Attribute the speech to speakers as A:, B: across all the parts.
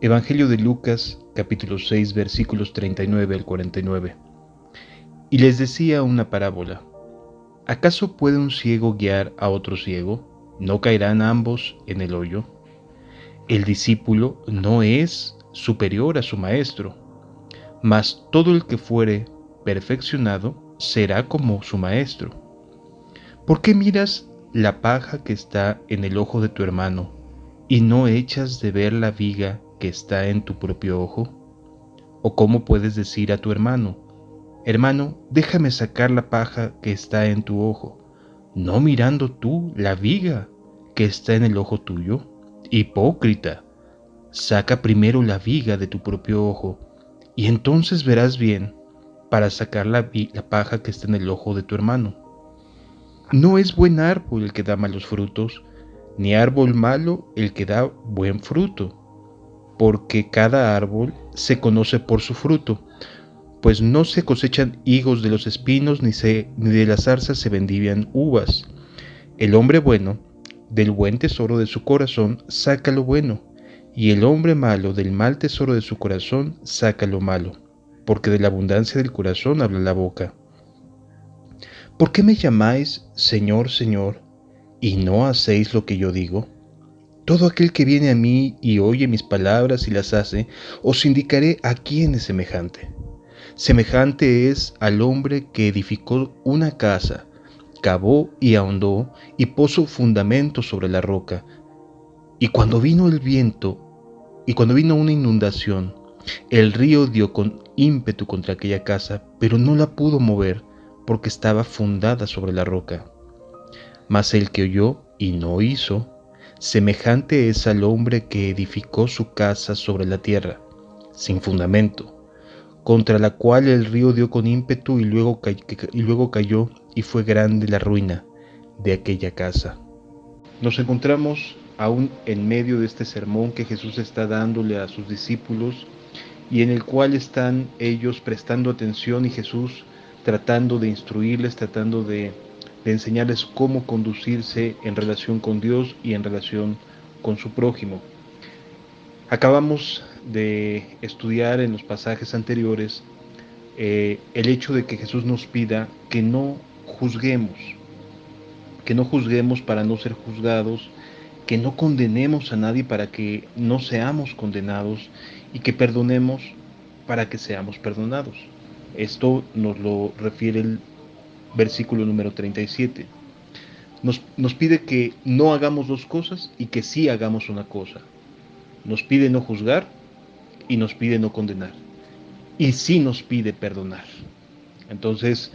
A: Evangelio de Lucas, capítulo 6, versículos 39 al 49. Y les decía una parábola. ¿Acaso puede un ciego guiar a otro ciego? ¿No caerán ambos en el hoyo? El discípulo no es superior a su maestro, mas todo el que fuere perfeccionado será como su maestro. ¿Por qué miras la paja que está en el ojo de tu hermano y no echas de ver la viga que está en tu propio ojo? ¿O cómo puedes decir a tu hermano, hermano, déjame sacar la paja que está en tu ojo, no mirando tú la viga que está en el ojo tuyo? Hipócrita, saca primero la viga de tu propio ojo, y entonces verás bien para sacar la paja que está en el ojo de tu hermano. No es buen árbol el que da malos frutos, ni árbol malo el que da buen fruto, porque cada árbol se conoce por su fruto, pues no se cosechan higos de los espinos, ni de las zarzas se vendivian uvas. El hombre bueno, del buen tesoro de su corazón, saca lo bueno, y el hombre malo, del mal tesoro de su corazón, saca lo malo, porque de la abundancia del corazón habla la boca. ¿Por qué me llamáis Señor, Señor, y no hacéis lo que yo digo? Todo aquel que viene a mí y oye mis palabras y las hace, os indicaré a quién es semejante. Semejante es al hombre que edificó una casa, cavó y ahondó y puso fundamento sobre la roca. Y cuando vino el viento, y cuando vino una inundación, el río dio con ímpetu contra aquella casa, pero no la pudo mover, porque estaba fundada sobre la roca. Mas el que oyó y no hizo, semejante es al hombre que edificó su casa sobre la tierra, sin fundamento, contra la cual el río dio con ímpetu y luego cayó, y fue grande la ruina de aquella casa. Nos encontramos aún en medio de este sermón que Jesús está dándole a sus discípulos y en el cual están ellos prestando atención y Jesús tratando de instruirles, tratando de enseñarles cómo conducirse en relación con Dios y en relación con su prójimo. Acabamos de estudiar en los pasajes anteriores el hecho de que Jesús nos pida que no juzguemos para no ser juzgados, que no condenemos a nadie para que no seamos condenados y que perdonemos para que seamos perdonados. Esto nos lo refiere el versículo número 37. Nos pide que no hagamos dos cosas y que sí hagamos una cosa. Nos pide no juzgar y nos pide no condenar. Y sí nos pide perdonar. Entonces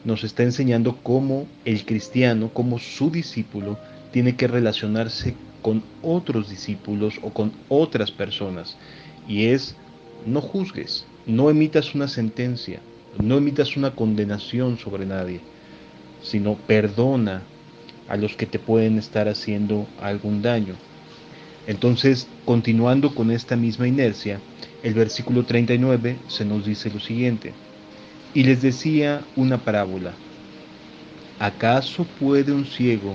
A: nos está enseñando cómo el cristiano, cómo su discípulo, tiene que relacionarse con otros discípulos o con otras personas. Y es, no juzgues, no emitas una sentencia, no emitas una condenación sobre nadie, sino perdona a los que te pueden estar haciendo algún daño. Entonces, continuando con esta misma inercia, el versículo 39 se nos dice lo siguiente: y les decía una parábola. ¿Acaso puede un ciego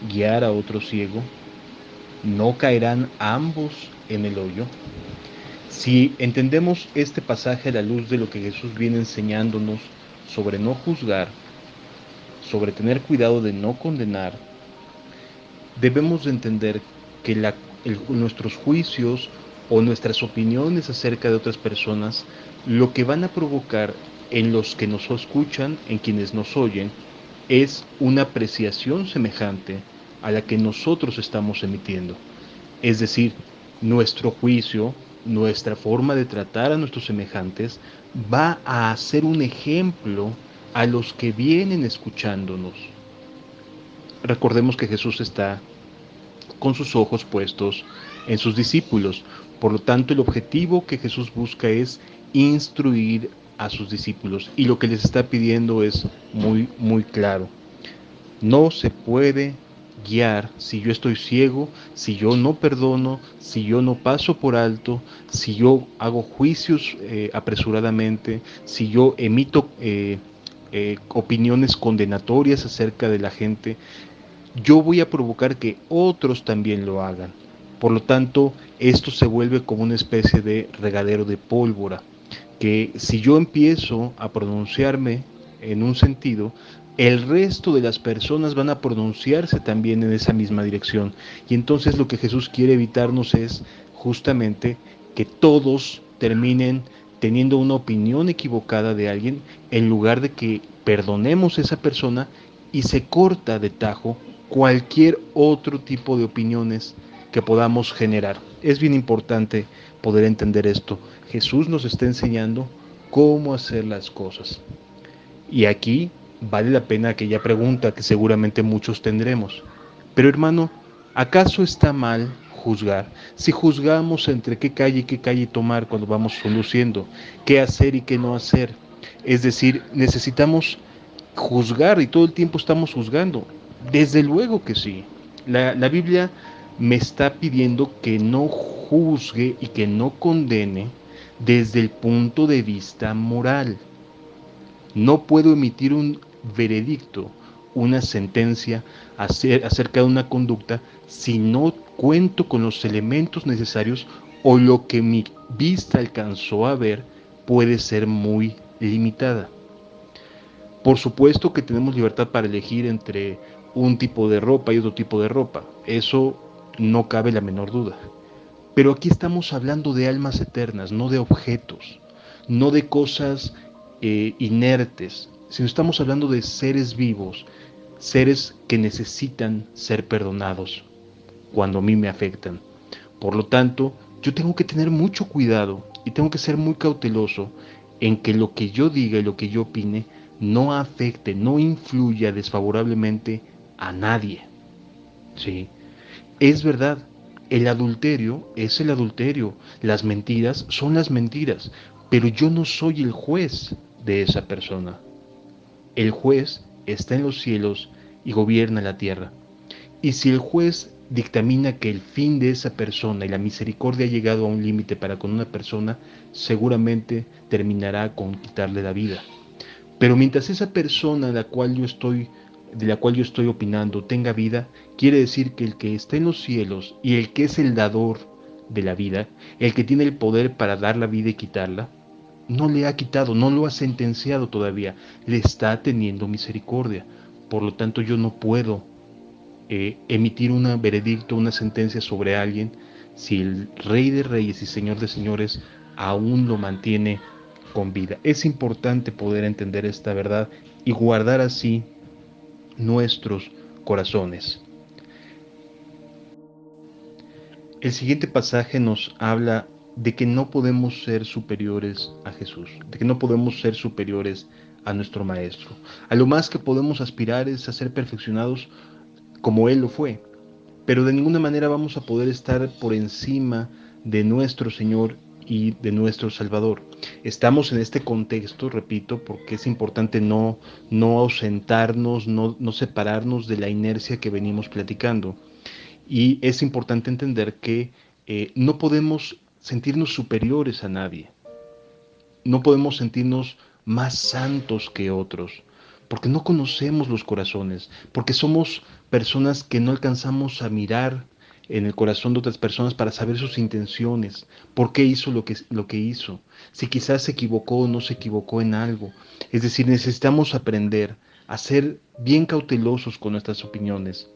A: guiar a otro ciego? ¿No caerán ambos en el hoyo? Si entendemos este pasaje a la luz de lo que Jesús viene enseñándonos sobre no juzgar, sobre tener cuidado de no condenar, debemos de entender que nuestros juicios o nuestras opiniones acerca de otras personas lo que van a provocar en los que nos escuchan, en quienes nos oyen, es una apreciación semejante a la que nosotros estamos emitiendo. Es decir, nuestro juicio, nuestra forma de tratar a nuestros semejantes va a ser un ejemplo a los que vienen escuchándonos. Recordemos que Jesús está con sus ojos puestos en sus discípulos. Por lo tanto, el objetivo que Jesús busca es instruir a sus discípulos. Y lo que les está pidiendo es muy claro. No se puede guiar si yo estoy ciego, si yo no perdono, si yo no paso por alto, si yo hago juicios apresuradamente, si yo emito opiniones condenatorias acerca de la gente. Yo voy a provocar que otros también lo hagan. Por lo tanto, esto se vuelve como una especie de regadero de pólvora, que si yo empiezo a pronunciarme en un sentido, el resto de las personas van a pronunciarse también en esa misma dirección. Y entonces lo que Jesús quiere evitarnos es justamente que todos terminen teniendo una opinión equivocada de alguien, en lugar de que perdonemos a esa persona y se corta de tajo cualquier otro tipo de opiniones que podamos generar. Es bien importante poder entender esto. Jesús nos está enseñando cómo hacer las cosas. Y aquí vale la pena aquella pregunta que seguramente muchos tendremos. Pero hermano, ¿acaso está mal juzgar? Si juzgamos entre qué calle tomar cuando vamos conduciendo, qué hacer y qué no hacer. Es decir, necesitamos juzgar y todo el tiempo estamos juzgando. Desde luego que sí. La Biblia me está pidiendo que no juzgue y que no condene desde el punto de vista moral. No puedo emitir un veredicto, una sentencia acerca de una conducta si no cuento con los elementos necesarios o lo que mi vista alcanzó a ver puede ser muy limitada. Por supuesto que tenemos libertad para elegir entre un tipo de ropa y otro tipo de ropa. Eso no cabe la menor duda. Pero aquí estamos hablando de almas eternas, no de objetos, no de cosas inertes, sino estamos hablando de seres vivos, seres que necesitan ser perdonados cuando a mí me afectan. Por lo tanto, yo tengo que tener mucho cuidado y tengo que ser muy cauteloso en que lo que yo diga y lo que yo opine no afecte, no influya desfavorablemente a nadie. ¿Sí? Es verdad, el adulterio es el adulterio, las mentiras son las mentiras, pero yo no soy el juez de esa persona. El juez está en los cielos y gobierna la tierra. Y si el juez dictamina que el fin de esa persona y la misericordia ha llegado a un límite para con una persona, seguramente terminará con quitarle la vida. Pero mientras esa persona de la cual yo estoy opinando tenga vida, quiere decir que el que está en los cielos y el que es el dador de la vida, el que tiene el poder para dar la vida y quitarla, no le ha quitado, no lo ha sentenciado todavía, le está teniendo misericordia. Por lo tanto, yo no puedo emitir un veredicto, una sentencia sobre alguien si el Rey de Reyes y Señor de Señores aún lo mantiene con vida. Es importante poder entender esta verdad y guardar así nuestros corazones. El siguiente pasaje nos habla de que no podemos ser superiores a Jesús, de que no podemos ser superiores a nuestro Maestro. A lo más que podemos aspirar es a ser perfeccionados como Él lo fue, pero de ninguna manera vamos a poder estar por encima de nuestro Señor y de nuestro Salvador. Estamos en este contexto, repito, porque es importante no ausentarnos, no separarnos de la inercia que venimos platicando. Y es importante entender que no podemos sentirnos superiores a nadie, no podemos sentirnos más santos que otros, porque no conocemos los corazones, porque somos personas que no alcanzamos a mirar en el corazón de otras personas para saber sus intenciones, por qué hizo lo que hizo, si quizás se equivocó o no se equivocó en algo. Es decir, necesitamos aprender a ser bien cautelosos con nuestras opiniones.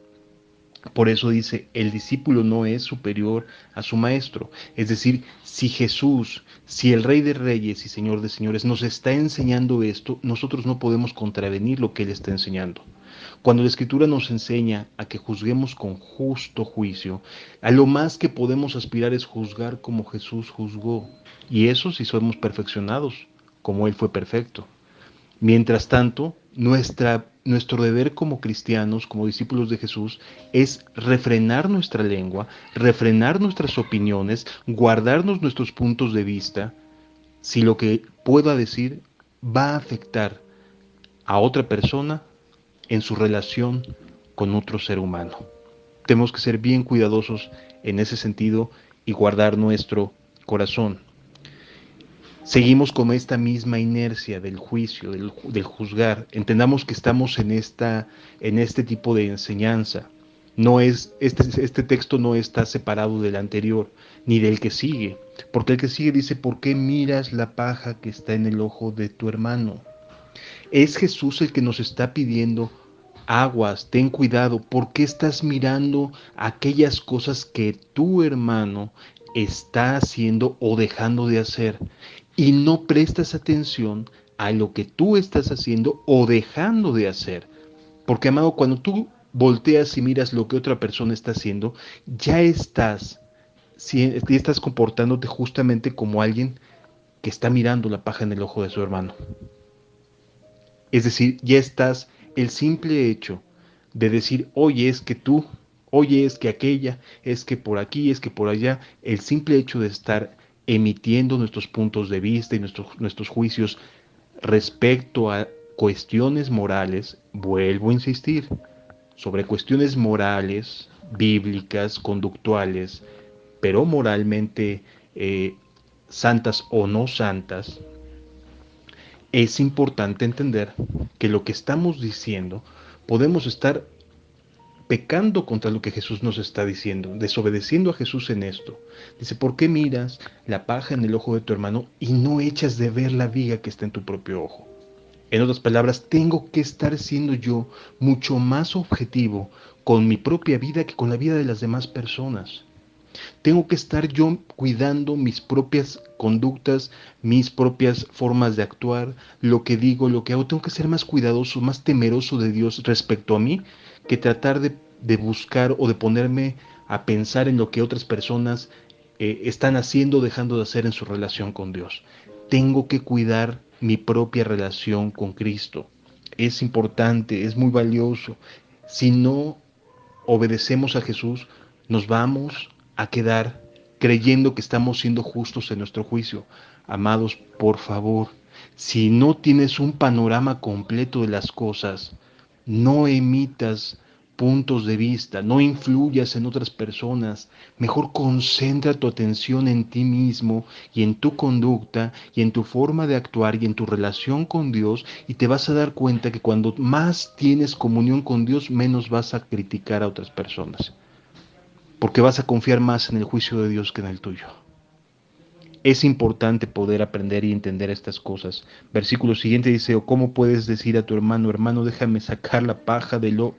A: Por eso dice, el discípulo no es superior a su maestro. Es decir, si Jesús, si el Rey de Reyes y Señor de Señores nos está enseñando esto, nosotros no podemos contravenir lo que Él está enseñando. Cuando la Escritura nos enseña a que juzguemos con justo juicio, a lo más que podemos aspirar es juzgar como Jesús juzgó. Y eso si somos perfeccionados, como Él fue perfecto. Mientras tanto, nuestro deber como cristianos, como discípulos de Jesús, es refrenar nuestra lengua, refrenar nuestras opiniones, guardarnos nuestros puntos de vista, si lo que pueda decir va a afectar a otra persona en su relación con otro ser humano. Tenemos que ser bien cuidadosos en ese sentido y guardar nuestro corazón. Seguimos con esta misma inercia del juicio, del juzgar. Entendamos que estamos en este tipo de enseñanza. No es, este texto no está separado del anterior, ni del que sigue, porque el que sigue dice, ¿por qué miras la paja que está en el ojo de tu hermano? Es Jesús el que nos está pidiendo, aguas, ten cuidado, ¿por qué estás mirando aquellas cosas que tu hermano está haciendo o dejando de hacer? Y no prestas atención a lo que tú estás haciendo o dejando de hacer. Porque, amado, cuando tú volteas y miras lo que otra persona está haciendo, ya estás, ya estás comportándote justamente como alguien que está mirando la paja en el ojo de su hermano. Es decir, ya estás, el simple hecho de decir, oye, es que tú, oye, es que aquella, es que por aquí, es que por allá, el simple hecho de estar emitiendo nuestros puntos de vista y nuestros juicios respecto a cuestiones morales, vuelvo a insistir, sobre cuestiones morales, bíblicas, conductuales, pero moralmente santas o no santas, es importante entender que lo que estamos diciendo podemos estar pecando contra lo que Jesús nos está diciendo, desobedeciendo a Jesús en esto. Dice, ¿por qué miras la paja en el ojo de tu hermano y no echas de ver la viga que está en tu propio ojo? En otras palabras, tengo que estar siendo yo mucho más objetivo con mi propia vida que con la vida de las demás personas. Tengo que estar yo cuidando mis propias conductas, mis propias formas de actuar, lo que digo, lo que hago. Tengo que ser más cuidadoso, más temeroso de Dios respecto a mí, que tratar de buscar o de ponerme a pensar en lo que otras personas están haciendo o dejando de hacer en su relación con Dios. Tengo que cuidar mi propia relación con Cristo. Es importante, es muy valioso. Si no obedecemos a Jesús, nos vamos a quedar creyendo que estamos siendo justos en nuestro juicio. Amados, por favor, si no tienes un panorama completo de las cosas, no emitas puntos de vista, no influyas en otras personas, mejor concentra tu atención en ti mismo y en tu conducta y en tu forma de actuar y en tu relación con Dios y te vas a dar cuenta que cuando más tienes comunión con Dios, menos vas a criticar a otras personas, porque vas a confiar más en el juicio de Dios que en el tuyo. Es importante poder aprender y entender estas cosas. Versículo siguiente dice, o cómo puedes decir a tu hermano, hermano, déjame sacar la paja de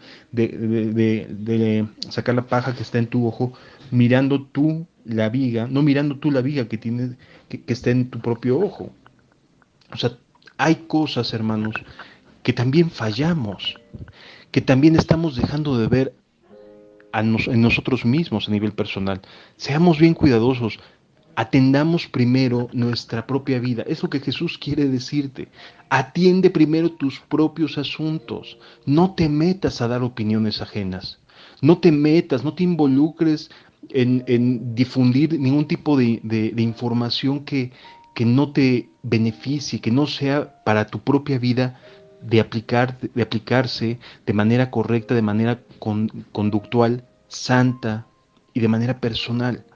A: sacar la paja que está en tu ojo, mirando tú la viga, no mirando tú la viga que tiene, que está en tu propio ojo. O sea, hay cosas, hermanos, que también fallamos, que también estamos dejando de ver en nosotros mismos a nivel personal. Seamos bien cuidadosos. Atendamos primero nuestra propia vida. Es lo que Jesús quiere decirte. Atiende primero tus propios asuntos. No te metas a dar opiniones ajenas. No te metas, no te involucres en difundir ningún tipo de información que no te beneficie, que no sea para tu propia vida de aplicarse de manera correcta, de manera conductual, santa y de manera personal.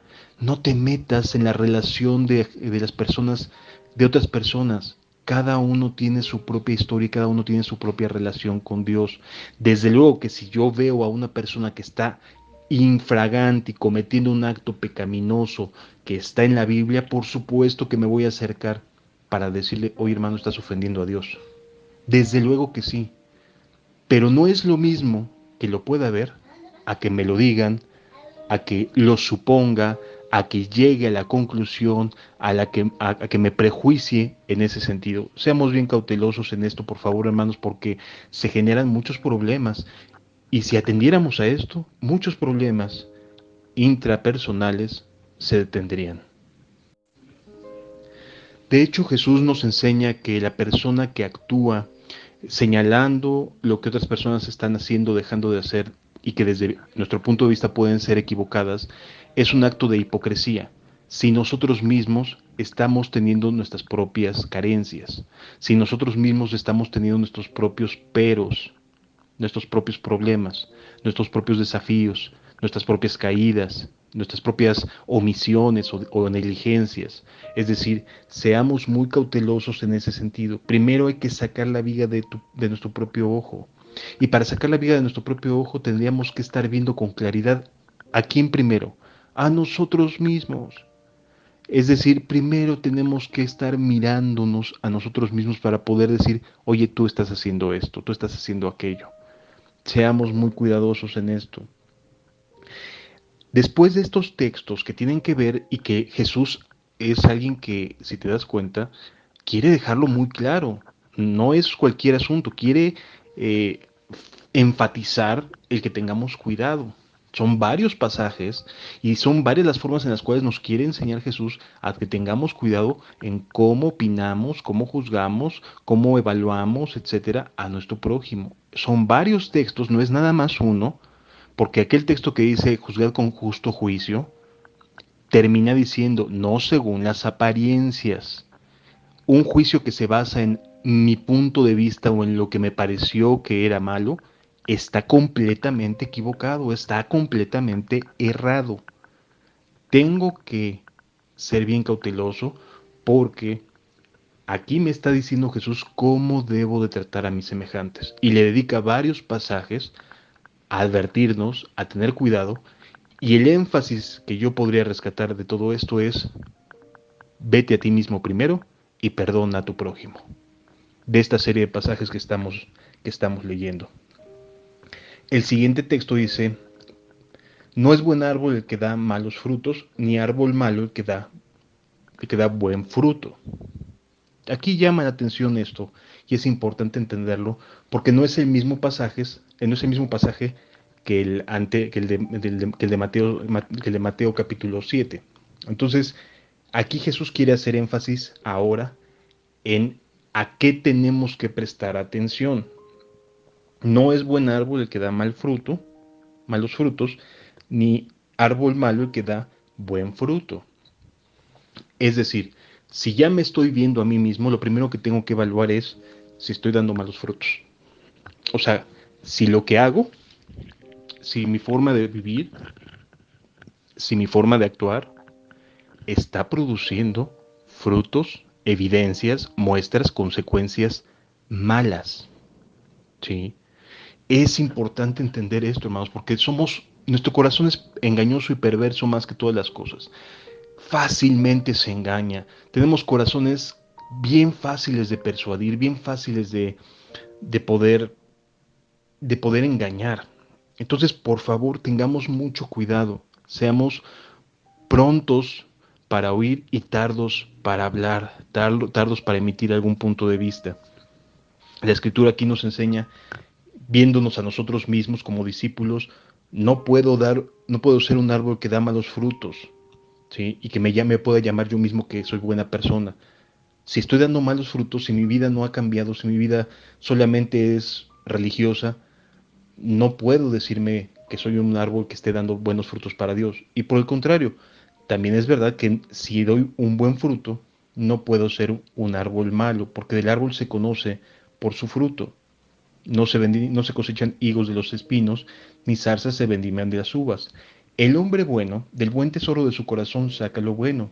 A: No te metas en la relación de las personas, de otras personas. Cada uno tiene su propia historia y cada uno tiene su propia relación con Dios. Desde luego que si yo veo a una persona que está infragante y cometiendo un acto pecaminoso que está en la Biblia, por supuesto que me voy a acercar para decirle, oye hermano, estás ofendiendo a Dios. Desde luego que sí, pero no es lo mismo que lo pueda ver a que me lo digan, a que lo suponga, a que llegue a la conclusión, a que me prejuicie en ese sentido. Seamos bien cautelosos en esto, por favor, hermanos, porque se generan muchos problemas. Y si atendiéramos a esto, muchos problemas intrapersonales se detendrían. De hecho, Jesús nos enseña que la persona que actúa señalando lo que otras personas están haciendo, dejando de hacer y que desde nuestro punto de vista pueden ser equivocadas, es un acto de hipocresía. Si nosotros mismos estamos teniendo nuestras propias carencias, si nosotros mismos estamos teniendo nuestros propios peros, nuestros propios problemas, nuestros propios desafíos, nuestras propias caídas, nuestras propias omisiones o negligencias. Es decir, seamos muy cautelosos en ese sentido. Primero hay que sacar la viga de nuestro propio ojo. Y para sacar la viga de nuestro propio ojo tendríamos que estar viendo con claridad a quién primero, a nosotros mismos. Es decir, primero tenemos que estar mirándonos a nosotros mismos para poder decir, oye, tú estás haciendo esto, tú estás haciendo aquello. Seamos muy cuidadosos en esto. Después de estos textos que tienen que ver y que Jesús es alguien que, si te das cuenta, quiere dejarlo muy claro. No es cualquier asunto, quiere eh, enfatizar el que tengamos cuidado. Son varios pasajes y son varias las formas en las cuales nos quiere enseñar Jesús a que tengamos cuidado en cómo opinamos, cómo juzgamos, cómo evaluamos, etcétera, a nuestro prójimo. Son varios textos, no es nada más uno, porque aquel texto que dice juzgad con justo juicio termina diciendo no según las apariencias. Un juicio que se basa en mi punto de vista o en lo que me pareció que era malo está completamente equivocado, está completamente errado. Tengo que ser bien cauteloso porque aquí me está diciendo Jesús cómo debo de tratar a mis semejantes y le dedica varios pasajes a advertirnos, a tener cuidado, y el énfasis que yo podría rescatar de todo esto es vete a ti mismo primero y perdona a tu prójimo. De esta serie de pasajes que estamos leyendo. El siguiente texto dice, no es buen árbol el que da malos frutos, ni árbol malo el que da buen fruto. Aquí llama la atención esto, y es importante entenderlo, porque no es el mismo pasaje que el de Mateo capítulo 7. Entonces, aquí Jesús quiere hacer énfasis ahora en a qué tenemos que prestar atención. No es buen árbol el que da malos frutos, ni árbol malo el que da buen fruto. Es decir, si ya me estoy viendo a mí mismo, lo primero que tengo que evaluar es si estoy dando malos frutos. O sea, si lo que hago, si mi forma de vivir, si mi forma de actuar está produciendo frutos, evidencias, muestras, consecuencias malas. ¿Sí? Es importante entender esto, hermanos, porque nuestro corazón es engañoso y perverso más que todas las cosas. Fácilmente se engaña. Tenemos corazones bien fáciles de persuadir, bien fáciles de poder, de poder engañar. Entonces, por favor, tengamos mucho cuidado. Seamos prontos para oír y tardos para hablar, tardos para emitir algún punto de vista. La escritura aquí nos enseña, viéndonos a nosotros mismos como discípulos, no puedo ser un árbol que da malos frutos, ¿sí? Y que me pueda llamar yo mismo que soy buena persona. Si estoy dando malos frutos, si mi vida no ha cambiado, si mi vida solamente es religiosa, no puedo decirme que soy un árbol que esté dando buenos frutos para Dios. Y por el contrario, también es verdad que si doy un buen fruto, no puedo ser un árbol malo, porque del árbol se conoce por su fruto. No se cosechan higos de los espinos, ni zarzas se vendimian de las uvas. El hombre bueno, del buen tesoro de su corazón saca lo bueno,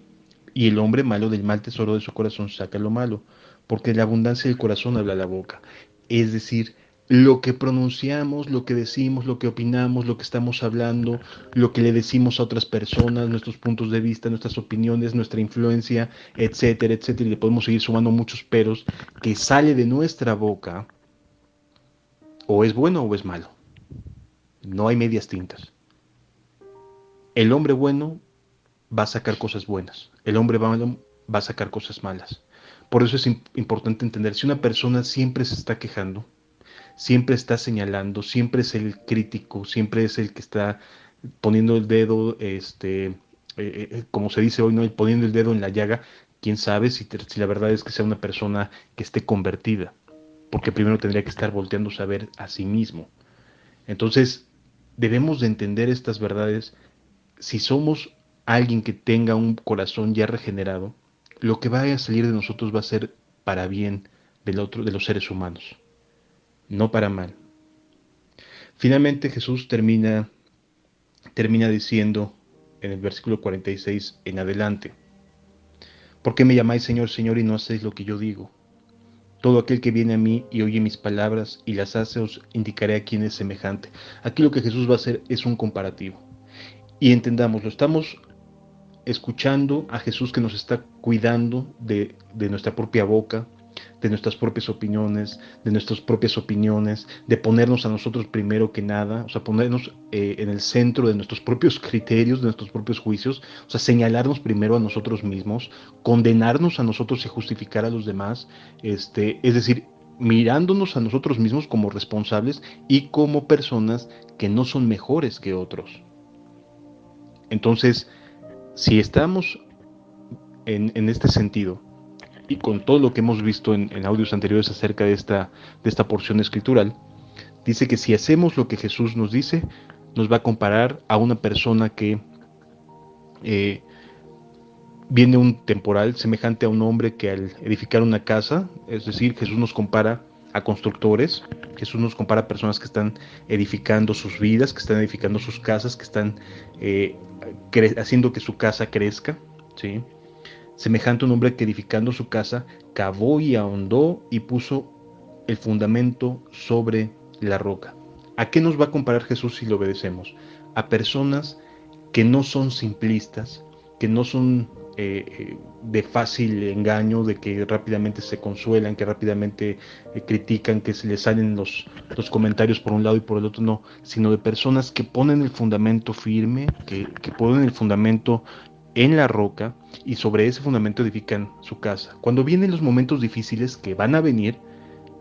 A: y el hombre malo del mal tesoro de su corazón saca lo malo, porque de la abundancia del corazón habla la boca. Es decir, lo que pronunciamos, lo que decimos, lo que opinamos, lo que estamos hablando, lo que le decimos a otras personas, nuestros puntos de vista, nuestras opiniones, nuestra influencia, etcétera, etcétera, y le podemos seguir sumando muchos peros, que sale de nuestra boca, o es bueno o es malo. No hay medias tintas. El hombre bueno va a sacar cosas buenas. El hombre malo va a sacar cosas malas. Por eso es importante entender, si una persona siempre se está quejando, siempre está señalando, siempre es el crítico, siempre es el que está poniendo el dedo, como se dice hoy, ¿no? Poniendo el dedo en la llaga, quién sabe si la verdad es que sea una persona que esté convertida, porque primero tendría que estar volteándose a ver a sí mismo. Entonces, debemos de entender estas verdades. Si somos alguien que tenga un corazón ya regenerado, lo que vaya a salir de nosotros va a ser para bien de los seres humanos, no para mal. Finalmente Jesús termina diciendo en el versículo 46 en adelante, ¿por qué me llamáis Señor, Señor y no hacéis lo que yo digo? Todo aquel que viene a mí y oye mis palabras y las hace, os indicaré a quién es semejante. Aquí lo que Jesús va a hacer es un comparativo. Y entendámoslo, estamos escuchando a Jesús que nos está cuidando de nuestra propia boca, de nuestras propias opiniones, de ponernos a nosotros primero que nada, o sea, ponernos en el centro de nuestros propios criterios, de nuestros propios juicios, o sea, señalarnos primero a nosotros mismos, condenarnos a nosotros y justificar a los demás, es decir, mirándonos a nosotros mismos como responsables y como personas que no son mejores que otros. Entonces, si estamos en este sentido, y con todo lo que hemos visto en audios anteriores acerca de esta porción escritural, dice que si hacemos lo que Jesús nos dice, nos va a comparar a una persona que eh, viene un temporal semejante a un hombre que al edificar una casa, es decir, Jesús nos compara a constructores, Jesús nos compara a personas que están edificando sus vidas, que están edificando sus casas, que están haciendo que su casa crezca, ¿sí? Semejante a un hombre que edificando su casa, cavó y ahondó y puso el fundamento sobre la roca. ¿A qué nos va a comparar Jesús si lo obedecemos? A personas que no son simplistas, que no son de fácil engaño, de que rápidamente se consuelan, que rápidamente critican, que se les salen los comentarios por un lado y por el otro, no, sino de personas que ponen el fundamento firme, que ponen el fundamento en la roca y sobre ese fundamento edifican su casa. Cuando vienen los momentos difíciles que van a venir,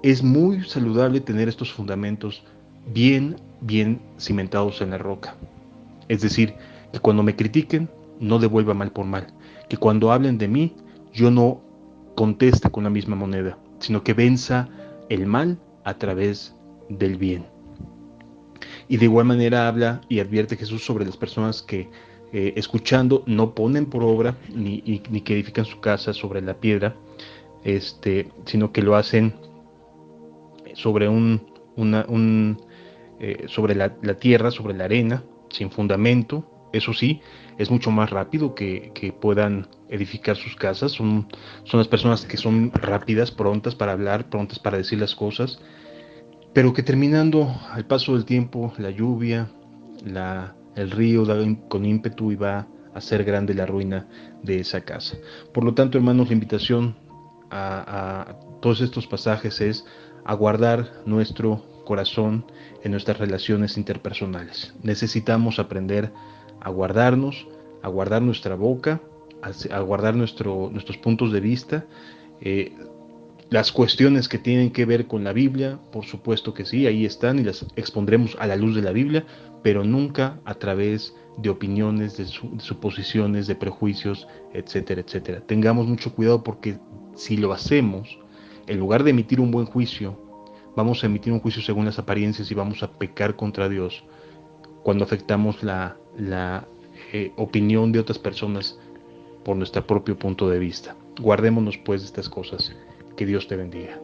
A: es muy saludable tener estos fundamentos bien cimentados en la roca. Es decir, que cuando me critiquen, no devuelva mal por mal. Que cuando hablen de mí, yo no conteste con la misma moneda, sino que venza el mal a través del bien. Y de igual manera habla y advierte Jesús sobre las personas que escuchando no ponen por obra ni que edifican su casa sobre la piedra, sino que lo hacen sobre sobre la tierra, sobre la arena, sin fundamento. Eso sí, es mucho más rápido que puedan edificar sus casas. Son las personas que son rápidas, prontas para hablar, prontas para decir las cosas, pero que terminando al paso del tiempo, la lluvia, el río da con ímpetu y va a hacer grande la ruina de esa casa. Por lo tanto, hermanos, la invitación a todos estos pasajes es a guardar nuestro corazón en nuestras relaciones interpersonales. Necesitamos aprender a guardarnos, a guardar nuestra boca, a guardar nuestros puntos de vista. Las cuestiones que tienen que ver con la Biblia, por supuesto que sí, ahí están y las expondremos a la luz de la Biblia, pero nunca a través de opiniones, de suposiciones, de prejuicios, etcétera, etcétera. Tengamos mucho cuidado porque si lo hacemos, en lugar de emitir un buen juicio, vamos a emitir un juicio según las apariencias y vamos a pecar contra Dios cuando afectamos la opinión de otras personas por nuestro propio punto de vista. Guardémonos pues de estas cosas. Que Dios te bendiga.